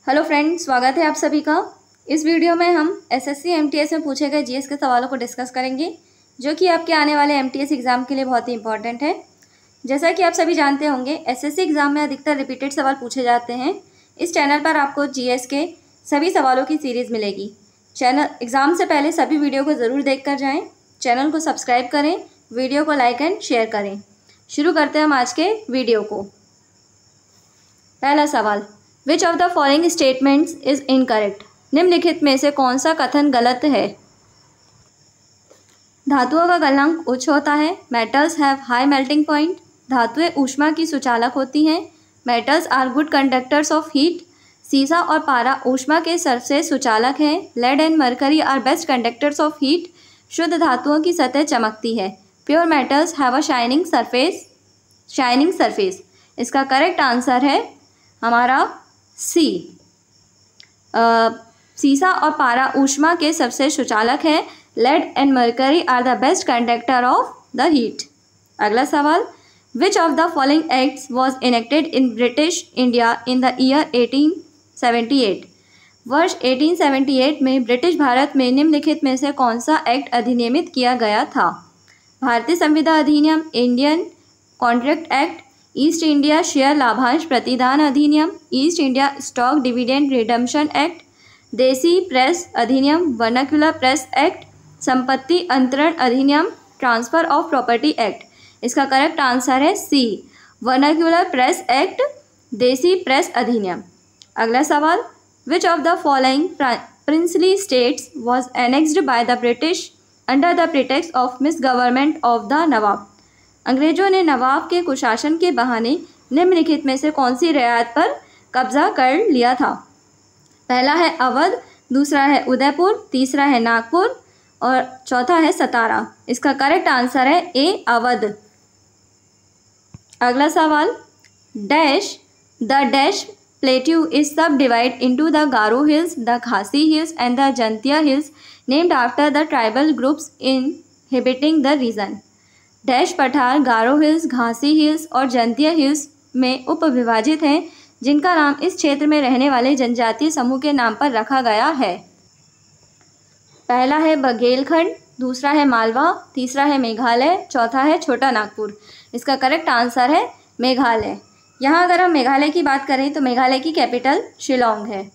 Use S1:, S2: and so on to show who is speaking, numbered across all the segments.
S1: Hello friends, स्वागत है आप सभी का। इस वीडियो में हम एसएससी एमटीएस में पूछे गए जीएस के सवालों को डिस्कस करेंगे, जो कि आपके आने वाले एमटीएस एग्ज़ाम के लिए बहुत ही इंपॉर्टेंट है। जैसा कि आप सभी जानते होंगे, एसएससी एग्ज़ाम में अधिकतर रिपीटेड सवाल पूछे जाते हैं। इस चैनल पर आपको जीएस के सभी सवालों की सीरीज़ मिलेगी। चैनल एग्ज़ाम से पहले सभी वीडियो को ज़रूर देख कर जाएँ। चैनल को सब्सक्राइब करें, वीडियो को लाइक एंड शेयर करें। शुरू करते हैं हम आज के वीडियो को। पहला सवाल, which of the following statements is incorrect? निम्नलिखित में से कौन सा कथन गलत है? धातुओं का गलनांक उच्च होता है। Metals have high melting point. धातुएं ऊष्मा की सुचालक होती हैं। Metals are good conductors of heat. सीसा और पारा ऊष्मा के से सुचालक हैं। Lead and mercury are best conductors of heat. शुद्ध धातुओं की सतह चमकती है। Pure metals have a shining surface. इसका करेक्ट आंसर है हमारा सी। सीसा और पारा ऊष्मा के सबसे सुचालक हैं। Lead and mercury are the best conductor of the heat. अगला सवाल, which of the following acts was enacted in British India in the year 1878? वर्ष 1878 में ब्रिटिश भारत में निम्नलिखित में से कौन सा एक्ट अधिनियमित किया गया था? भारतीय संविदा अधिनियम, Indian contract act, East India share लाभांश प्रतिदान अधिनियम, East India stock dividend redemption act, देसी प्रेस अधिनियम, वर्नाक्युलर प्रेस एक्ट, संपत्ति अंतरण अधिनियम, ट्रांसफर ऑफ प्रॉपर्टी एक्ट। इसका करेक्ट आंसर है सी, वर्नाक्युलर प्रेस एक्ट, देसी प्रेस अधिनियम। अगला सवाल, which of the following princely states was annexed by the British under the pretext of misgovernment of the nawab? अंग्रेजों ने नवाब के कुशासन के बहाने निम्नलिखित में से कौन सी रियासत पर कब्जा कर लिया था? पहला है अवध, दूसरा है उदयपुर, तीसरा है नागपुर और चौथा है सतारा। इसका करेक्ट आंसर है ए, अवध। अगला सवाल, dash the dash plateau is subdivide into the Garo Hills, the Khasi Hills and the Jaintia Hills named after the tribal groups inhibiting the region. Dash पठार गारो हिल्स, घासी हिल्स और जंतिया हिल्स में उपविभाजित हैं, जिनका नाम इस क्षेत्र में रहने वाले जनजातीय समूह के नाम पर रखा गया है। पहला है बघेलखंड, दूसरा है मालवा, तीसरा है मेघालय, चौथा है छोटा नागपुर। इसका करेक्ट आंसर है मेघालय। यहाँ अगर हम मेघालय की बात करें तो मेघालय की कैपिटल शिलोंग है।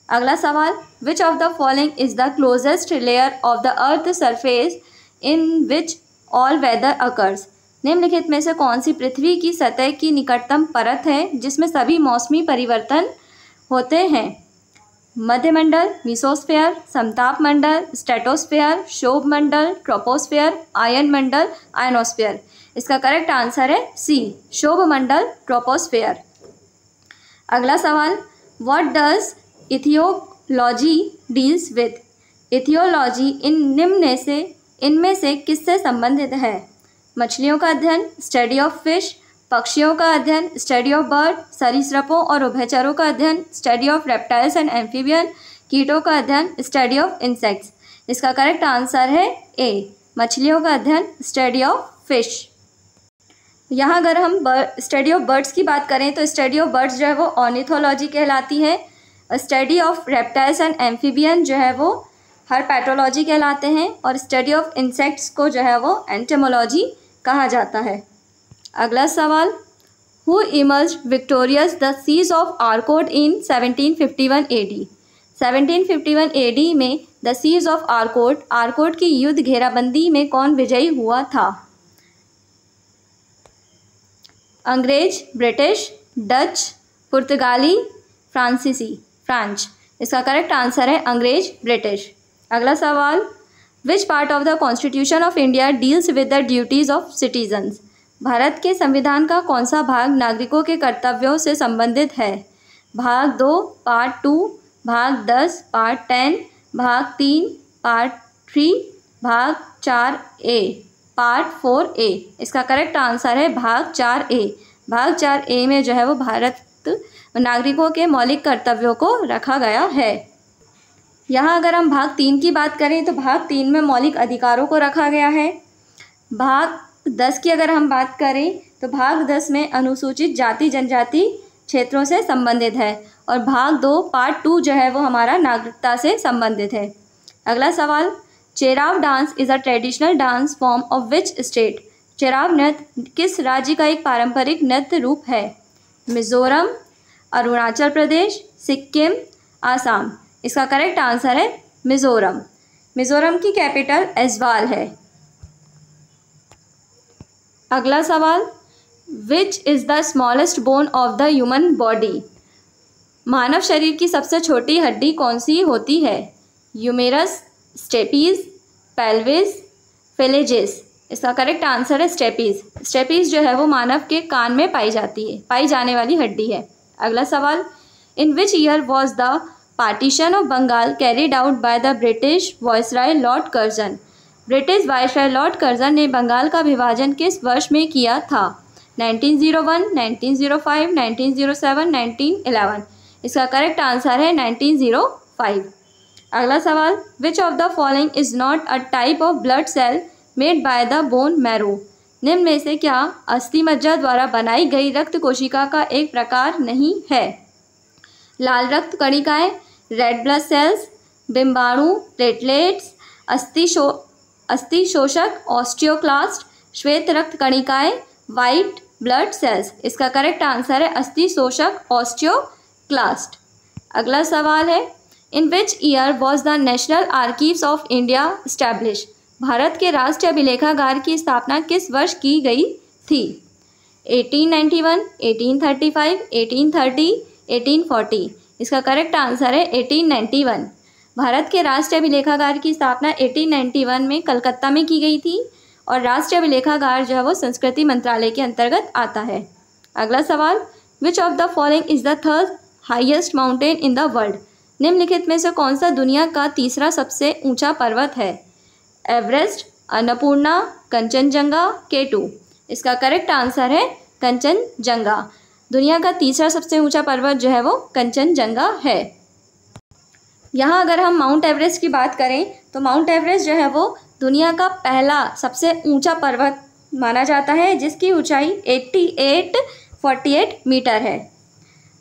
S1: अगला सवाल, which of the following is the closest layer of the earth surface in which all weather occurs? निम्नलिखित में से कौन सी पृथ्वी की सतह की निकटतम परत है जिसमें सभी मौसमी परिवर्तन होते हैं? मध्यमंडल, मीसोस्फेयर, समताप मंडल, स्ट्रेटोस्फेयर, शोभ मंडल, ट्रोपोस्फेयर, आयन मंडल, आयनोस्फेयर। इसका करेक्ट आंसर है सी, शोभ मंडल, ट्रोपोस्फेयर। अगला सवाल, व्हाट डज इथियोलॉजी डील्स विद? इथियोलॉजी इनमें से किससे संबंधित है? मछलियों का अध्ययन, स्टडी ऑफ फिश, पक्षियों का अध्ययन, स्टडी ऑफ बर्ड, सरीसृपों और उभयचरों का अध्ययन, study of reptiles and amphibian, कीटों का अध्ययन, स्टडी ऑफ इंसेक्ट्स। इसका करेक्ट आंसर है ए, मछलियों का अध्ययन, स्टडी ऑफ फिश। यहाँ अगर हम स्टडी ऑफ बर्ड्स की बात करें तो स्टडी ऑफ बर्ड्स जो है वो ऑर्निथोलॉजी कहलाती है। Study of reptiles and amphibian जो है वो हर्पैटोलॉजी कहलाते हैं और स्टडी ऑफ इंसेक्ट्स को जो है वो एंटोमोलॉजी कहा जाता है। अगला सवाल, who emerged victorious the siege of Arcot in 1751 AD? 1751 AD में द सीज ऑफ आर्कोट की युद्ध घेराबंदी में कौन विजयी हुआ था? अंग्रेज, ब्रिटिश, डच, पुर्तगाली, फ्रांच। इसका करेक्ट आंसर है अंग्रेज, ब्रिटिश। अगला सवाल, which part of the constitution of India deals with the duties of citizens? भारत के संविधान का कौन सा भाग नागरिकों के कर्तव्यों से संबंधित है? भाग 2 पार्ट 2, भाग 10 पार्ट 10, भाग 3 पार्ट 3, भाग 4A पार्ट 4A। इसका करेक्ट आंसर है भाग 4A। भाग 4A में जो है वो भारत नागरिकों के मौलिक कर्तव्यों को रखा गया है। यहाँ अगर हम भाग 3 की बात करें तो भाग 3 में मौलिक अधिकारों को रखा गया है। भाग 10 की अगर हम बात करें तो भाग 10 में अनुसूचित जाति जनजाति क्षेत्रों से संबंधित है और भाग 2 पार्ट 2 जो है वो हमारा नागरिकता से संबंधित है। अगला सवाल, Cheraw dance is a traditional dance form of which state? Cheraw नृत्य किस राज्य का एक पारंपरिक नृत्य रूप है? मिजोरम, अरुणाचल प्रदेश, सिक्किम, आसाम। इसका करेक्ट आंसर है मिजोरम। मिजोरम की कैपिटल ऐज़वाल है। अगला सवाल, which is the smallest bone of the human body? मानव शरीर की सबसे छोटी हड्डी कौन सी होती है? Humerus, stapes, pelvis, phalanges. इसका करेक्ट आंसर है स्टेपीज। स्टेपीज जो है वो मानव के कान में पाई जाने वाली हड्डी है। अगला सवाल, in which year was the partition of Bengal carried out by the British viceroy Lord Curzon? British viceroy Lord Curzon ने बंगाल का विभाजन किस वर्ष में किया था? 1901, 1905, 1907, 1911। इसका करेक्ट आंसर है 1905। अगला सवाल, which of the following is not a type of blood cell made by the bone marrow? निम्न में से क्या अस्थि मज्जा द्वारा बनाई गई रक्त कोशिका का एक प्रकार नहीं है? लाल रक्त कणिकाएं, रेड ब्लड सेल्स, बिंबाणु, प्लेटलेट्स, अस्थि शोषक, ऑस्टियोक्लास्ट, श्वेत रक्त कणिकाएं, वाइट ब्लड सेल्स। इसका करेक्ट आंसर है अस्थि शोषक, ऑस्टियोक्लास्ट। अगला सवाल है, in which year was the National Archives of India establish? भारत के राष्ट्रीय अभिलेखागार की स्थापना किस वर्ष की गई थी? 1891, 1835, 1830, 1840। इसका करेक्ट आंसर है 1891। भारत के राष्ट्रीय अभिलेखागार की स्थापना 1891 में कलकत्ता में की गई थी और राष्ट्रीय अभिलेखागार जो है वो संस्कृति मंत्रालय के अंतर्गत आता है। अगला सवाल, which of the following is the third highest mountain in the world? निम्नलिखित में से कौन सा दुनिया का तीसरा सबसे ऊंचा पर्वत है? Everest, Annapurna, Kanchenjunga, K2। इसका करेक्ट आंसर है कंचनजंगा। दुनिया का तीसरा सबसे ऊंचा पर्वत जो है वो कंचनजंगा है। यहाँ अगर हम माउंट एवरेस्ट की बात करें तो माउंट एवरेस्ट जो है वो दुनिया का पहला सबसे ऊंचा पर्वत माना जाता है जिसकी ऊंचाई 8848 मीटर है।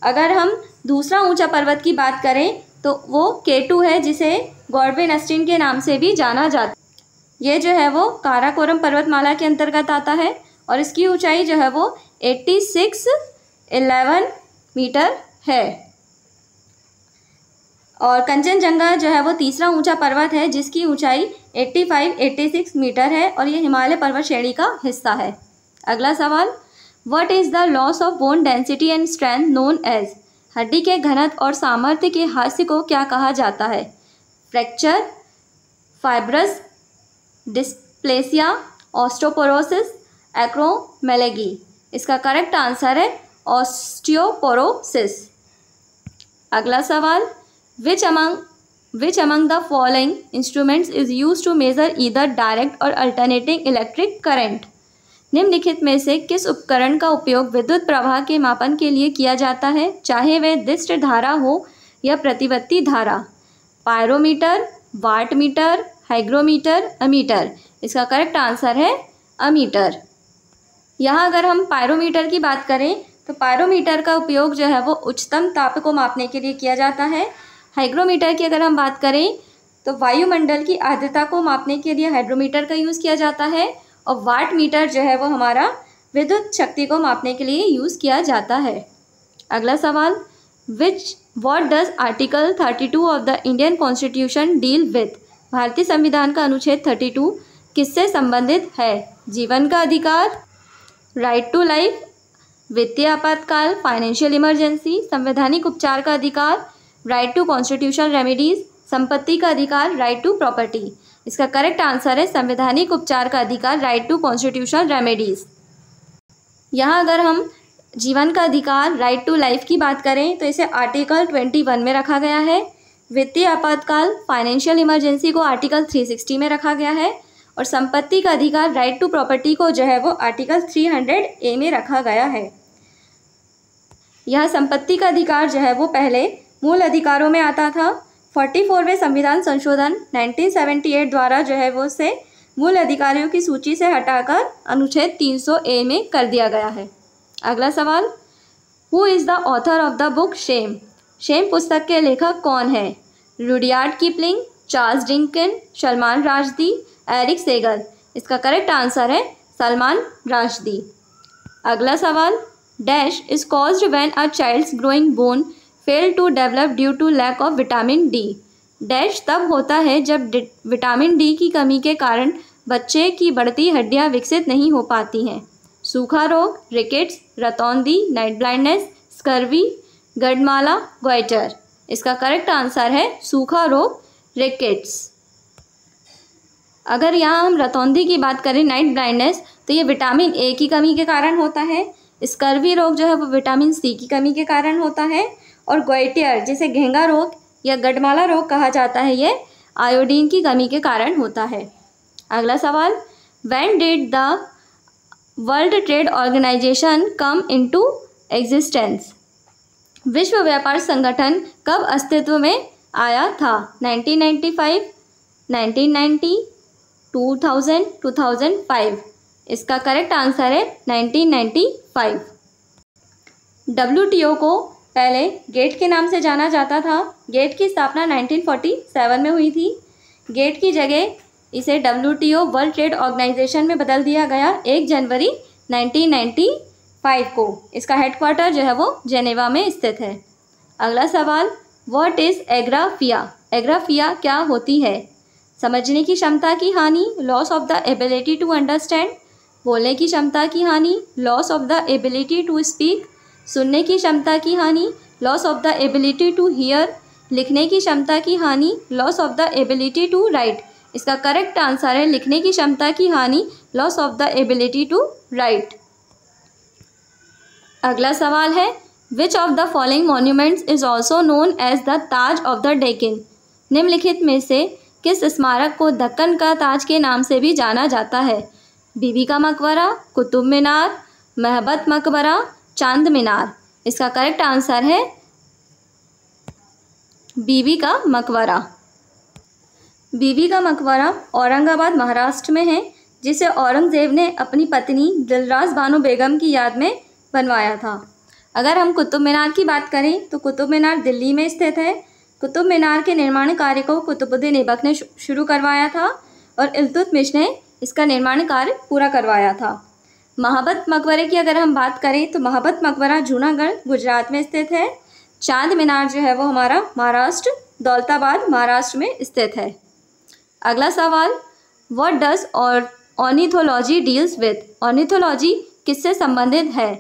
S1: अगर हम दूसरा ऊंचा पर्वत की बात करें तो वो K2 है, जिसे गॉडविन अस्टीन के नाम से भी जाना जाता है। ये जो है वो काराकोरम पर्वतमाला के अंतर्गत आता है और इसकी ऊंचाई जो है वो 8611 मीटर है। और कंचनजंगा जो है वो तीसरा ऊंचा पर्वत है जिसकी ऊंचाई 8586 मीटर है और ये हिमालय पर्वत श्रेणी का हिस्सा है। अगला सवाल, what is the loss of bone density and strength known as? हड्डी के घनत्व और सामर्थ्य के हास्य को क्या कहा जाता है? Fracture, fibrous dysplasia, osteoporosis, acromegaly. इसका करेक्ट आंसर है ऑस्टियोपोरोसिस। अगला सवाल, which among the following instruments is used to measure either direct or alternating electric current? निम्नलिखित में से किस उपकरण का उपयोग विद्युत प्रवाह के मापन के लिए किया जाता है, चाहे वह दिष्ट धारा हो या प्रतिवर्ती धारा? Pyrometer, watt meter, hygrometer, ammeter. इसका करेक्ट आंसर है अमीटर। यहाँ अगर हम पायरोमीटर की बात करें तो पायरोमीटर का उपयोग जो है वो उच्चतम ताप को मापने के लिए किया जाता है। हाइग्रोमीटर की अगर हम बात करें तो वायुमंडल की आर्द्रता को मापने के लिए हाइग्रोमीटर का यूज़ किया जाता है और वाट मीटर जो है वो हमारा विद्युत शक्ति को मापने के लिए यूज़ किया जाता है। अगला सवाल, what does article 32 of the Indian constitution deal with? भारतीय संविधान का अनुच्छेद 32 किससे संबंधित है? जीवन का अधिकार, राइट टू लाइफ, वित्तीय आपातकाल, फाइनेंशियल इमरजेंसी, संवैधानिक उपचार का अधिकार, राइट टू कॉन्स्टिट्यूशनल रेमेडीज, संपत्ति का अधिकार, राइट टू प्रॉपर्टी। इसका करेक्ट आंसर है संवैधानिक उपचार का अधिकार, राइट टू कॉन्स्टिट्यूशनल रेमेडीज। यहाँ अगर हम जीवन का अधिकार, राइट टू लाइफ की बात करें तो इसे आर्टिकल 21 में रखा गया है। वित्तीय आपातकाल, फाइनेंशियल इमरजेंसी को आर्टिकल 360 में रखा गया है और संपत्ति का अधिकार, राइट टू प्रॉपर्टी को जो है वो आर्टिकल 300A में रखा गया है। यह संपत्ति का अधिकार जो है वो पहले मूल अधिकारों में आता था। 44वें संविधान संशोधन 1978 द्वारा जो है वो उसे मूल अधिकारियों की सूची से हटाकर अनुच्छेद 300A में कर दिया गया है। अगला सवाल, who is the author of the book Shame? Shame पुस्तक के लेखक कौन है? Rudyard Kipling, Charles Dickens, Salman Rushdie, Erich Segal. इसका करेक्ट आंसर है सलमान रश्दी। अगला सवाल, dash is caused when a child's growing bone fail to develop due to lack of vitamin D. Dash तब होता है जब विटामिन डी की कमी के कारण बच्चे की बढ़ती हड्डियां विकसित नहीं हो पाती हैं। सूखा रोग, रिकेट्स, रतौंधी, नाइट ब्लाइंडनेस, स्कर्वी, गडमाला, गोइटर। इसका करेक्ट आंसर है सूखा रोग, रिकेट्स। अगर यहाँ हम रतौंधी की बात करें, नाइट ब्लाइंडनेस, तो ये विटामिन ए की कमी के कारण होता है। स्कर्वी रोग जो है वो विटामिन सी की कमी के कारण होता है। और गोइटर जिसे घेंगा रोग या गडमाला रोग कहा जाता है, ये आयोडीन की कमी के कारण होता है। अगला सवाल, when did the World Trade Organization come into existence? विश्व व्यापार संगठन कब अस्तित्व में आया था? 1995, 1990, 2000, 2005। इसका करेक्ट आंसर है 1995। WTO को पहले गेट के नाम से जाना जाता था। गेट की स्थापना 1947 में हुई थी। गेट की जगह इसे WTO वर्ल्ड ट्रेड ऑर्गेनाइजेशन में बदल दिया गया 1 जनवरी 1995 को। इसका हेडक्वार्टर जो है वो जेनेवा में स्थित है। अगला सवाल, व्हाट इज़ एग्राफिया? एग्राफिया क्या होती है? समझने की क्षमता की हानि, loss of the ability to understand, बोलने की क्षमता की हानि, loss of the ability to speak, सुनने की क्षमता की हानि, loss of the ability to hear, लिखने की क्षमता की हानि, loss of the ability to write. इसका करेक्ट आंसर है लिखने की क्षमता की हानि, loss of the ability to write. अगला सवाल है, which of the following monuments is also known as the Taj of the Deccan? निम्नलिखित में से किस स्मारक को दक्कन का ताज के नाम से भी जाना जाता है? बीबी का मकबरा, कुतुब मीनार, महबत मकबरा, चांद मीनार। इसका करेक्ट आंसर है बीबी का मकबरा। बीबी का मकबरा औरंगाबाद महाराष्ट्र में है, जिसे औरंगज़ेब ने अपनी पत्नी दिलरास बानो बेगम की याद में बनवाया था। अगर हम कुतुब मीनार की बात करें तो कुतुब मीनार दिल्ली में स्थित है। कुतुब मीनार के निर्माण कार्य को कुतुबुद्दीन ऐबक ने शुरू करवाया था और इल्तुतमिश ने इसका निर्माण कार्य पूरा करवाया था। महबत मकबरे की अगर हम बात करें तो महबत मकबरा जूनागढ़ गुजरात में स्थित है। चांद मीनार जो है वो हमारा महाराष्ट्र दौलताबाद महाराष्ट्र में स्थित है। अगला सवाल, what does ornithology deals with? Ornithology किससे संबंधित है?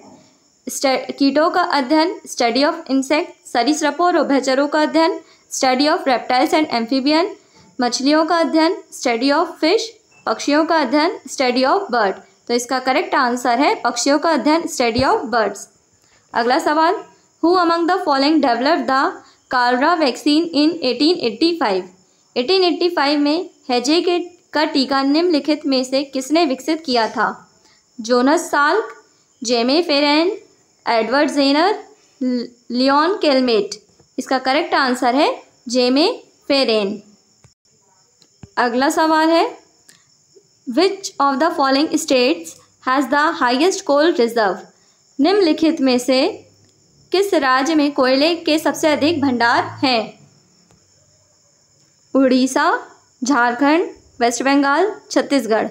S1: कीटों का अध्ययन, स्टडी ऑफ इंसेक्ट, सरीसृपों और उभयचरों का अध्ययन, study of reptiles and amphibian, मछलियों का अध्ययन, स्टडी ऑफ फिश, पक्षियों का अध्ययन, स्टडी ऑफ बर्ड। तो इसका करेक्ट आंसर है पक्षियों का अध्ययन, स्टडी ऑफ बर्ड्स। अगला सवाल, who among the following developed the cholera vaccine in 1885? 1885 में हैजे का टीका निम्नलिखित में से किसने विकसित किया था? Jonas Salk, Jaime Ferran, Edward Jenner, Leon Calmette. इसका करेक्ट आंसर है जेमे फेरेन। अगला सवाल है, which of the following states has the highest coal reserve? निम्नलिखित में से किस राज्य में कोयले के सबसे अधिक भंडार हैं? उड़ीसा, झारखंड, वेस्ट बंगाल, छत्तीसगढ़।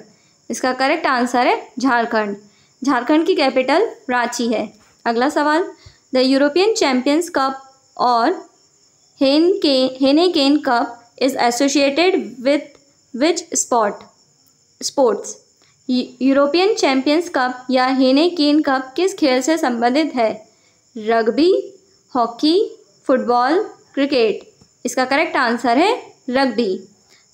S1: इसका करेक्ट आंसर है झारखंड। झारखंड की कैपिटल रांची है। अगला सवाल, द यूरोपियन चैम्पियंस कप और Heineken cup is associated with which sports? European champions cup या हेनेकेन कप किस खेल से संबंधित है? Rugby, hockey, football, cricket. इसका करेक्ट आंसर है रग्बी।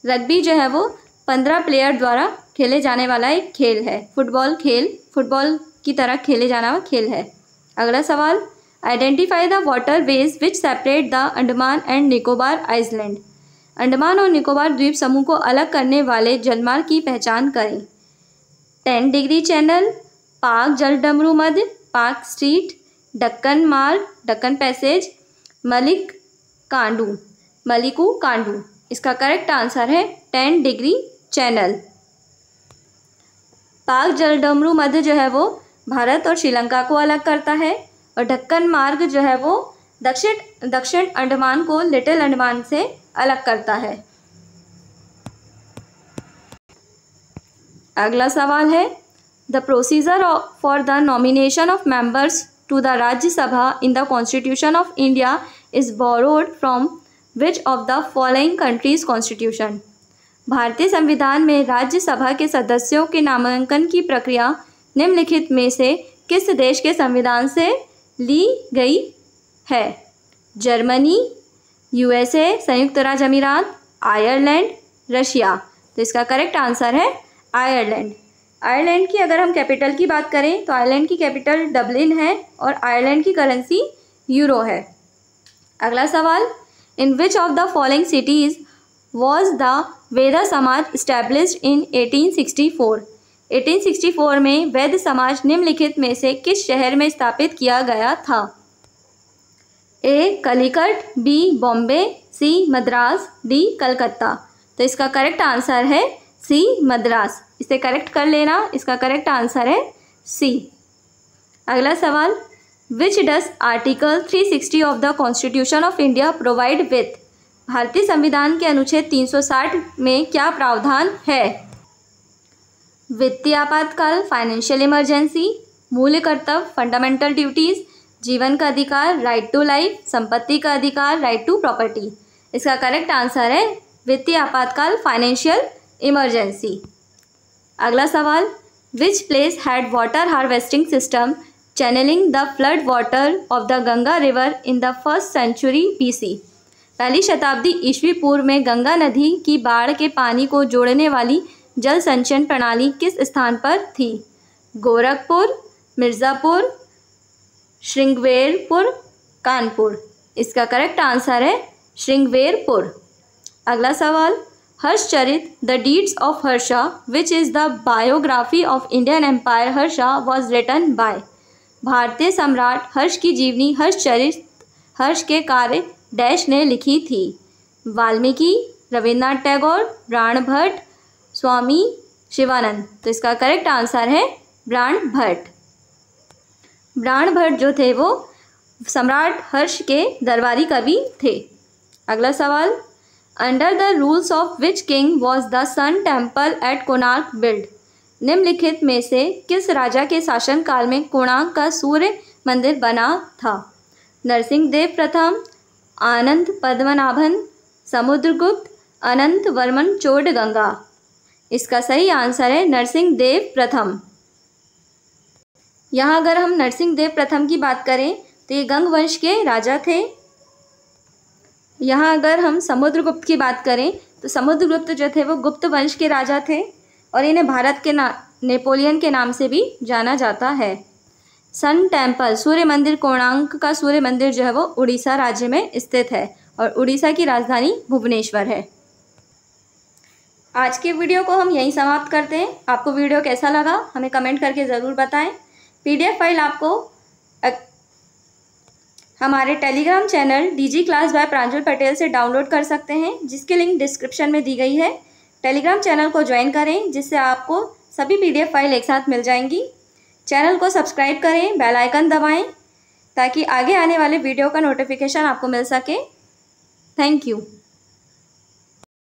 S1: रग्बी जो है वो 15 प्लेयर द्वारा खेले जाने वाला एक खेल है। फुटबॉल की तरह खेले जाने वाला खेल है। अगला सवाल, identify the waterways which separate the Andaman and Nicobar island? Andaman और निकोबार द्वीप समूह को अलग करने वाले जलमार्ग की पहचान करें। 10 डिग्री चैनल, पाक जलडमरू मध्य, पाक स्ट्रीट, दक्कन मार्ग, दक्कन पैसेज, मलिकू कांडू। इसका करेक्ट आंसर है 10 डिग्री चैनल। पाक जलडमरू मध्य जो है वो भारत और श्रीलंका को अलग करता है। और ढक्कन मार्ग जो है वो दक्षिण अंडमान को लिटिल अंडमान से अलग करता है। अगला सवाल है, the procedure for the nomination of members to the Rajya Sabha in the constitution of India is borrowed from which of the following countries constitution. भारतीय संविधान में राज्यसभा के सदस्यों के नामांकन की प्रक्रिया निम्नलिखित में से किस देश के संविधान से ली गई है? जर्मनी, यूएसए, संयुक्त राज्य अमीरात, आयरलैंड, रशिया। तो इसका करेक्ट आंसर है आयरलैंड। आयरलैंड की अगर हम कैपिटल की बात करें तो आयरलैंड की कैपिटल डबलिन है और आयरलैंड की करेंसी यूरो है। अगला सवाल, in which of the following cities was the Veda Samaj established इन 1864। 1864 में वैद्य समाज निम्नलिखित में से किस शहर में स्थापित किया गया था? ए कलिकट, बी बॉम्बे, सी मद्रास, डी कलकत्ता। तो इसका करेक्ट आंसर है सी मद्रास। इसे करेक्ट कर लेना, इसका करेक्ट आंसर है सी। अगला सवाल, which does article 360 of the constitution of India provide with. भारतीय संविधान के अनुच्छेद 360 में क्या प्रावधान है? वित्तीय आपातकाल, फाइनेंशियल इमरजेंसी, मूल्य कर्तव्य, फंडामेंटल ड्यूटीज, जीवन का अधिकार, राइट टू लाइफ, संपत्ति का अधिकार, राइट टू प्रॉपर्टी। इसका करेक्ट आंसर है वित्तीय आपातकाल, फाइनेंशियल इमरजेंसी। अगला सवाल, which place had water harvesting system channelling the flood water of the Ganga river in the 1st century BC। पहली शताब्दी ईस्वी पूर्व में गंगा नदी की बाढ़ के पानी को जोड़ने वाली जल संचयन प्रणाली किस स्थान पर थी? गोरखपुर, मिर्ज़ापुर, श्रृंगवेरपुर, कानपुर। इसका करेक्ट आंसर है श्रृंगवेरपुर। अगला सवाल, Harshacharita the deeds of Harsha which is the biography of Indian emperor Harsha was written by. भारतीय सम्राट हर्ष की जीवनी हर्षचरित हर्ष के कार्य डैश ने लिखी थी? वाल्मीकि, रविन्द्रनाथ टैगोर, प्राण भट्ट, स्वामी शिवानंद। तो इसका करेक्ट आंसर है प्राण भट्ट। प्राण भट्ट जो थे वो सम्राट हर्ष के दरबारी कवि थे। अगला सवाल, under the rules of which king was the sun temple at Konark build. निम्नलिखित में से किस राजा के शासनकाल में कोणार्क का सूर्य मंदिर बना था? नरसिंह देव प्रथम, आनंद पद्मनाभन, समुद्रगुप्त, अनंत वर्मन चोडगंगा। इसका सही आंसर है नरसिंह देव प्रथम। यहाँ अगर हम नरसिंह देव प्रथम की बात करें तो ये गंग वंश के राजा थे। यहाँ अगर हम समुद्रगुप्त की बात करें तो समुद्रगुप्त जो थे वो गुप्त वंश के राजा थे और इन्हें भारत के नेपोलियन के नाम से भी जाना जाता है। सन टेम्पल सूर्य मंदिर, कोणार्क का सूर्य मंदिर जो है वो उड़ीसा राज्य में स्थित है और उड़ीसा की राजधानी भुवनेश्वर है। आज के वीडियो को हम यहीं समाप्त करते हैं। आपको वीडियो कैसा लगा हमें कमेंट करके ज़रूर बताएं। PDF फाइल आपको हमारे Telegram channel DG class by Pranjal Patel से डाउनलोड कर सकते हैं, जिसकी लिंक डिस्क्रिप्शन में दी गई है। टेलीग्राम चैनल को ज्वाइन करें जिससे आपको सभी PDF फाइल एक साथ मिल जाएंगी। चैनल को सब्सक्राइब करें, बेल आइकन दबाएं ताकि आगे आने वाले वीडियो का नोटिफिकेशन आपको मिल सके। Thank you.